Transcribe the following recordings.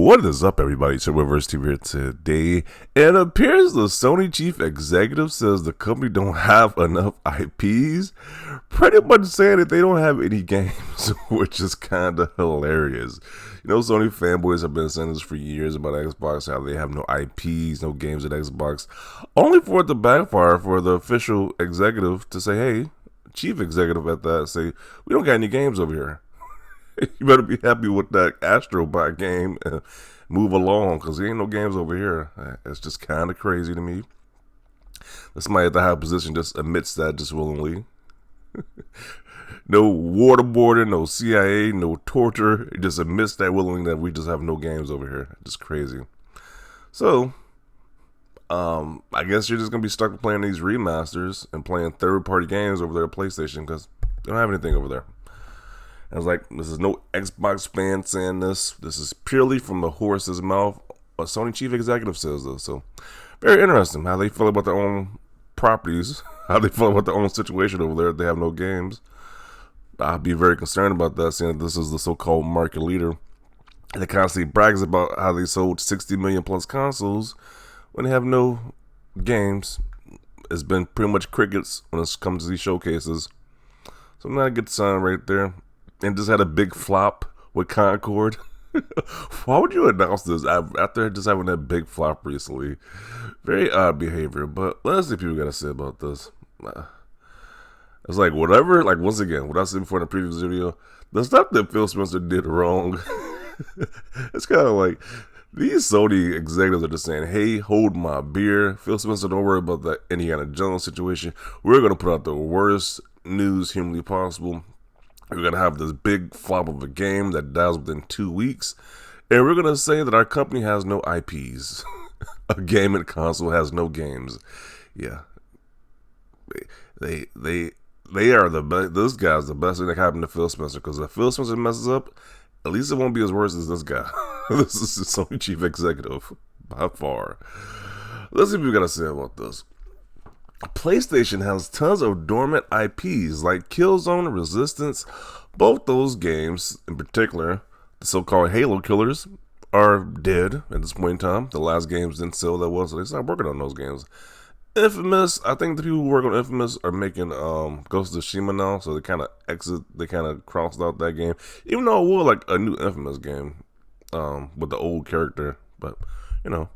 What is up, everybody? It's Reverse TV here today. It appears the Sony Chief Executive says the company don't have enough IPs, pretty much saying that they don't have any games, which is kind of hilarious. You know, Sony fanboys have been saying this for years about Xbox, how they have no IPs, no games at Xbox, only for it to backfire for the official executive to say, hey, Chief Executive at that, say, we don't got any games over here. You better be happy with that Astrobot game and move along, because there ain't no games over here. It's just kind of crazy to me. Somebody at the high position just admits that just willingly. No waterboarding, no CIA, no torture. It just admits that willingly that we just have no games over here. Just crazy. So, I guess you're just going to be stuck playing these remasters and playing third-party games over there at PlayStation, because they don't have anything over there. I was like, this is no Xbox fan saying this. This is purely from the horse's mouth. A Sony Chief Executive says this. So, very interesting how they feel about their own properties, how they feel about their own situation over there. They have no games. I'd be very concerned about that, seeing that this is the so-called market leader. And they constantly brags about how they sold 60 million plus consoles when they have no games. It's been pretty much crickets when it comes to these showcases. So, not a good sign right there. And just had a big flop with Concord. Why would you announce this after just having that big flop recently? Very odd behavior, but let's see what people got to say about this. It's like whatever, like once again, what I said before in the previous video, the stuff that Phil Spencer did wrong, it's kind of like these Sony executives are just saying, hey, hold my beer. Phil Spencer, don't worry about that Indiana Jones situation. We're going to put out the worst news humanly possible. We're going to have this big flop of a game that dies within 2 weeks. And we're going to say that our company has no IPs. A gaming console has no games. Yeah. They are the best. This guy's the best thing that happened to Phil Spencer. Because if Phil Spencer messes up, at least it won't be as worse as this guy. This is the Sony Chief Executive. By far. Let's see what we got to say about this. PlayStation has tons of dormant IPs like Killzone, Resistance. Both those games, in particular, the so-called Halo killers, are dead at this point in time. The last games didn't sell that well, so they stopped working on those games. Infamous, I think the people who work on Infamous are making Ghost of Tsushima now, so they kind of crossed out that game. Even though it was like a new Infamous game with the old character, but you know,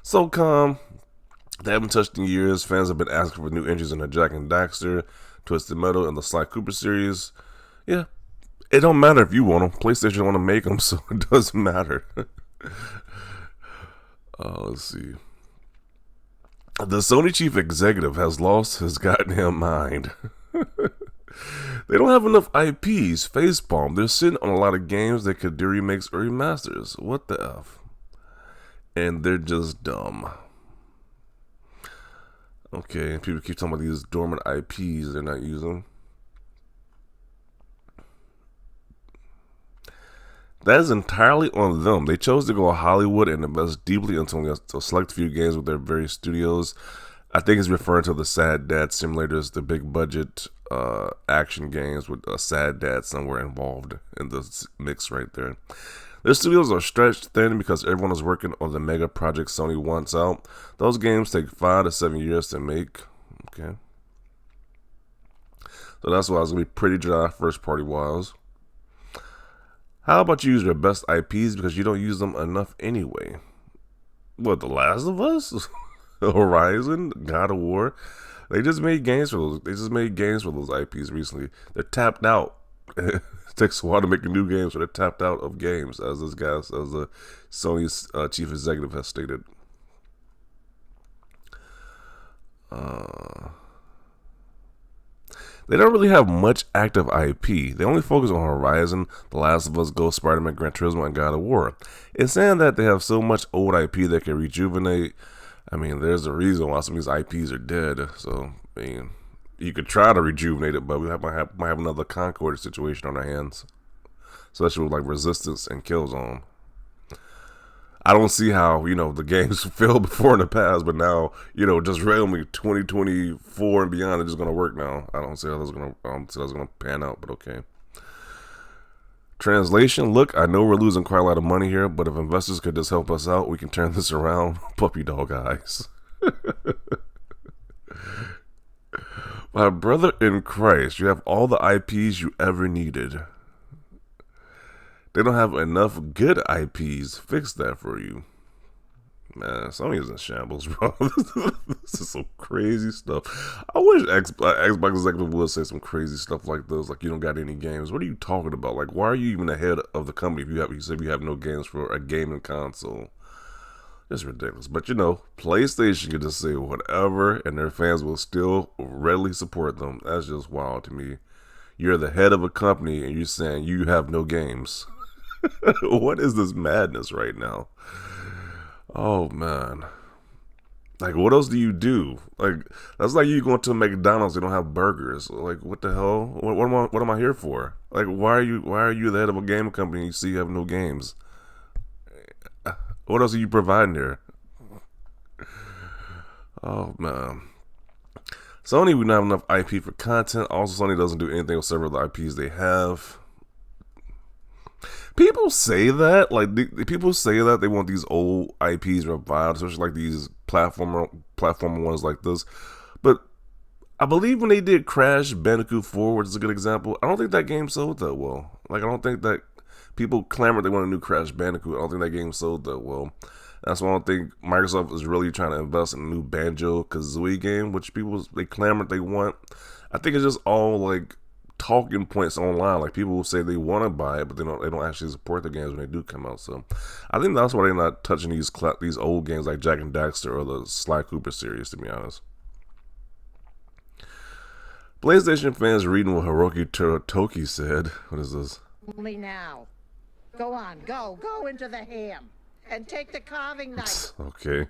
SOCOM. They haven't touched in years. Fans have been asking for new entries in the Jack and Daxter, Twisted Metal, and the Sly Cooper series. Yeah, it don't matter if you want them. PlayStation want to make them, so it doesn't matter. Let's see. The Sony Chief Executive has lost his goddamn mind. They don't have enough IPs. Facepalm. They're sitting on a lot of games that could do remakes or remasters. What the F? And they're just dumb. Okay, people keep talking about these dormant IPs they're not using. That is entirely on them. They chose to go Hollywood and invest deeply into only a select few games with their various studios. I think it's referring to the Sad Dad simulators, the big budget action games with a Sad Dad somewhere involved in the mix right there. Their studios are stretched thin because everyone is working on the mega project Sony wants out. Those games take 5 to 7 years to make. Okay. So that's why it's going to be pretty dry first party wise. How about you use your best IPs because you don't use them enough anyway? What, The Last of Us? Horizon? God of War? They just made games for those. They just made games for those IPs recently. They're tapped out. It takes a while to make a new game, so they're tapped out of games, as this guy, as the Sony's chief executive has stated. They don't really have much active IP. They only focus on Horizon, The Last of Us, Ghost, Spider-Man, Gran Turismo, and God of War. It's saying that they have so much old IP that can rejuvenate. I mean, there's a reason why some of these IPs are dead. So, I mean, you could try to rejuvenate it, but we might have another Concord situation on our hands. Especially with like Resistance and Killzone. I don't see how, the games failed before in the past, but now, just randomly 2024 and beyond, it's just going to work now. I don't see how that's going to pan out, but okay. Translation, look, I know we're losing quite a lot of money here, but if investors could just help us out, we can turn this around. Puppy dog eyes. My brother in Christ, you have all the IPs you ever needed. They don't have enough good IPs. Fix that for you. Man, Sony is in shambles, bro. This is some crazy stuff. I wish Xbox executive would say some crazy stuff like this. Like, you don't got any games. What are you talking about? Like, why are you even ahead of the company if you said you have no games for a gaming console? It's ridiculous. But you know, PlayStation can just say whatever, and their fans will still readily support them. That's just wild to me. You're the head of a company, and you're saying you have no games. What is this madness right now? Oh man, like what else do you do? Like that's like you going to McDonald's, they don't have burgers. Like what the hell? What am I here for? Like why are you the head of a game company and you see you have no games? What else are you providing here? Oh man, Sony we don't have enough IP for content. Also, Sony doesn't do anything with several of the IPs they have. People say that, like people say that they want these old IPs revived, especially like these platformer ones like this. But I believe when they did Crash Bandicoot 4, which is a good example, I don't think that game sold that well. Like I don't think that people clamored they want a new Crash Bandicoot. I don't think that game sold that well. That's why I don't think Microsoft is really trying to invest in a new Banjo-Kazooie game, which people they clamored they want. I think it's just all like talking points online. Like people will say they want to buy it, but they don't actually support the games when they do come out. So I think that's why they're not touching these old games like Jak and Daxter or the Sly Cooper series, to be honest. PlayStation fans reading what Hiroki Toki said. What is this? Only now. Go on, go into the ham and take the carving knife. Okay.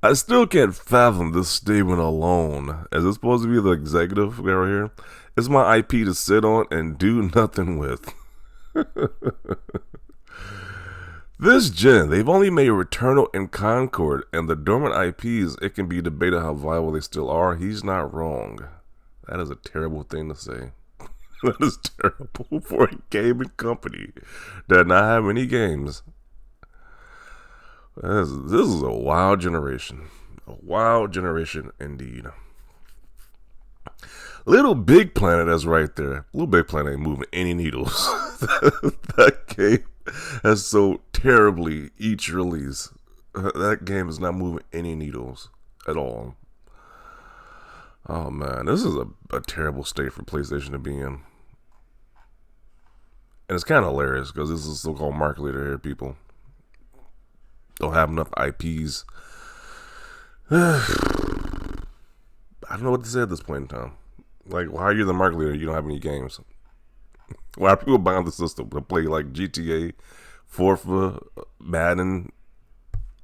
I still can't fathom this statement alone. Is it supposed to be the executive guy right here? It's my IP to sit on and do nothing with. This gen, they've only made Returnal and Concord, and the dormant IPs, it can be debated how viable they still are. He's not wrong. That is a terrible thing to say. That is terrible for a gaming company that not have any games. This is a wild generation. A wild generation indeed. Little Big Planet is right there. Little Big Planet ain't moving any needles. That game has so terribly each release. That game is not moving any needles at all. Oh man, this is a terrible state for PlayStation to be in. And it's kind of hilarious because this is a so-called market leader here, people. Don't have enough IPs. I don't know what to say at this point in time. Like, why are you the market leader? You don't have any games. Why are people buying the system to play like GTA, Forza, Madden?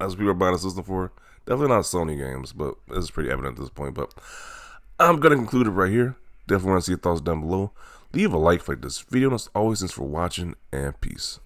That's what people are buying the system for. Definitely not Sony games, but it's pretty evident at this point. But I'm gonna conclude it right here. Definitely want to see your thoughts down below. Leave a like for this video. And as always, thanks for watching and peace.